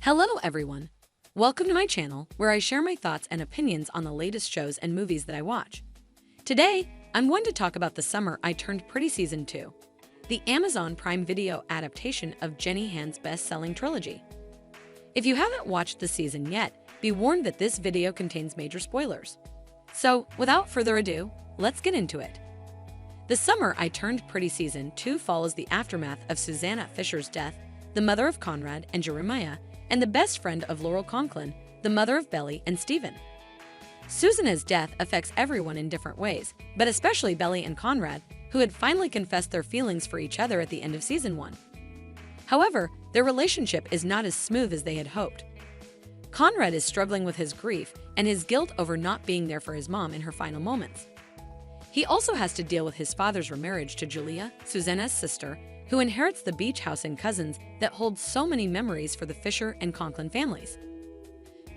Hello everyone! Welcome to my channel where I share my thoughts and opinions on the latest shows and movies that I watch. Today, I'm going to talk about The Summer I Turned Pretty Season 2, the Amazon Prime Video adaptation of Jenny Han's best-selling trilogy. If you haven't watched the season yet, be warned that this video contains major spoilers. So, without further ado, let's get into it. The Summer I Turned Pretty Season 2 follows the aftermath of Susanna Fisher's death, the mother of Conrad and Jeremiah, and the best friend of Laurel Conklin, the mother of Belly and Stephen. Susanna's death affects everyone in different ways, but especially Belly and Conrad, who had finally confessed their feelings for each other at the end of Season 1. However, their relationship is not as smooth as they had hoped. Conrad is struggling with his grief and his guilt over not being there for his mom in her final moments. He also has to deal with his father's remarriage to Julia, Susanna's sister, who inherits the beach house and cousins that hold so many memories for the Fisher and Conklin families.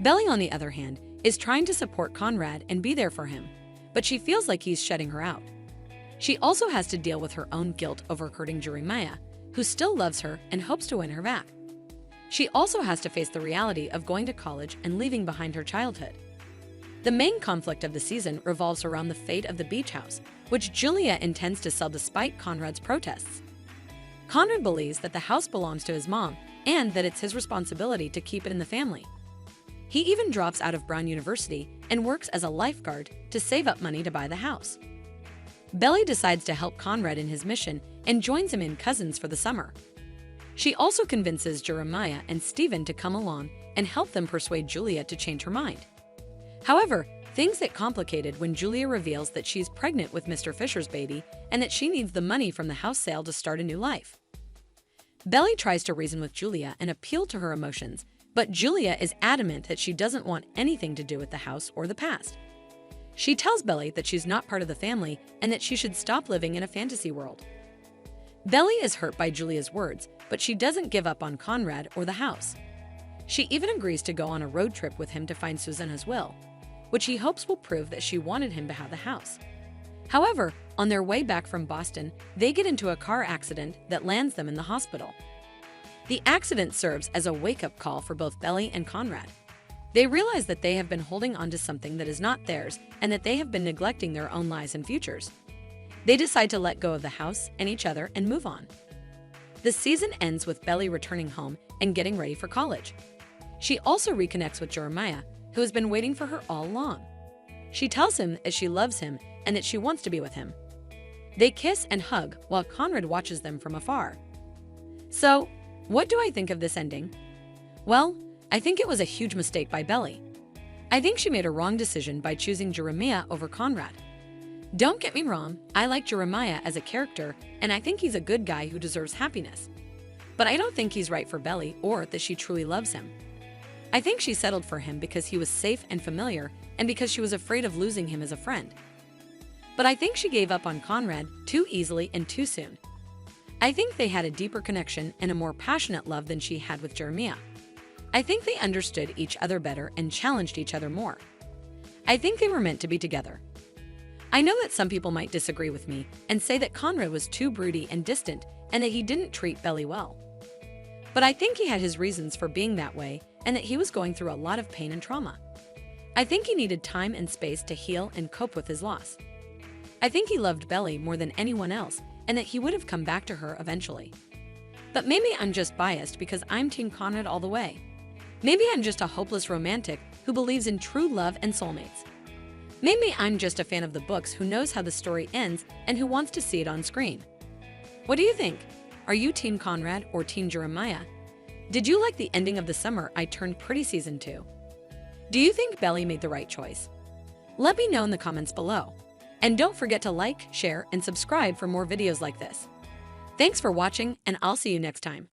Belly, on the other hand, is trying to support Conrad and be there for him, but she feels like he's shutting her out. She also has to deal with her own guilt over hurting Jeremiah, who still loves her and hopes to win her back. She also has to face the reality of going to college and leaving behind her childhood. The main conflict of the season revolves around the fate of the beach house, which Julia intends to sell despite Conrad's protests. Conrad believes that the house belongs to his mom and that it's his responsibility to keep it in the family. He even drops out of Brown University and works as a lifeguard to save up money to buy the house. Belly decides to help Conrad in his mission and joins him in Cousins for the summer. She also convinces Jeremiah and Stephen to come along and help them persuade Julia to change her mind. However, things get complicated when Julia reveals that she's pregnant with Mr. Fisher's baby and that she needs the money from the house sale to start a new life. Belly tries to reason with Julia and appeal to her emotions, but Julia is adamant that she doesn't want anything to do with the house or the past. She tells Belly that she's not part of the family and that she should stop living in a fantasy world. Belly is hurt by Julia's words, but she doesn't give up on Conrad or the house. She even agrees to go on a road trip with him to find Susanna's will, which he hopes will prove that she wanted him to have the house. However, on their way back from Boston, they get into a car accident that lands them in the hospital. The accident serves as a wake-up call for both Belly and Conrad. They realize that they have been holding on to something that is not theirs and that they have been neglecting their own lives and futures. They decide to let go of the house and each other and move on. The season ends with Belly returning home and getting ready for college. She also reconnects with Jeremiah, who has been waiting for her all along. She tells him that she loves him and that she wants to be with him. They kiss and hug while Conrad watches them from afar. So, what do I think of this ending? Well, I think it was a huge mistake by Belly. I think she made a wrong decision by choosing Jeremiah over Conrad. Don't get me wrong, I like Jeremiah as a character, and I think he's a good guy who deserves happiness. But I don't think he's right for Belly or that she truly loves him. I think she settled for him because he was safe and familiar and because she was afraid of losing him as a friend. But I think she gave up on Conrad too easily and too soon. I think they had a deeper connection and a more passionate love than she had with Jeremiah. I think they understood each other better and challenged each other more. I think they were meant to be together. I know that some people might disagree with me and say that Conrad was too broody and distant and that he didn't treat Belly well. But I think he had his reasons for being that way and that he was going through a lot of pain and trauma. I think he needed time and space to heal and cope with his loss. I think he loved Belly more than anyone else and that he would have come back to her eventually. But maybe I'm just biased because I'm Team Conrad all the way. Maybe I'm just a hopeless romantic who believes in true love and soulmates. Maybe I'm just a fan of the books who knows how the story ends and who wants to see it on screen. What do you think? Are you Team Conrad or Team Jeremiah? Did you like the ending of The Summer I Turned Pretty Season 2? Do you think Belly made the right choice? Let me know in the comments below. And don't forget to like, share, and subscribe for more videos like this. Thanks for watching, and I'll see you next time.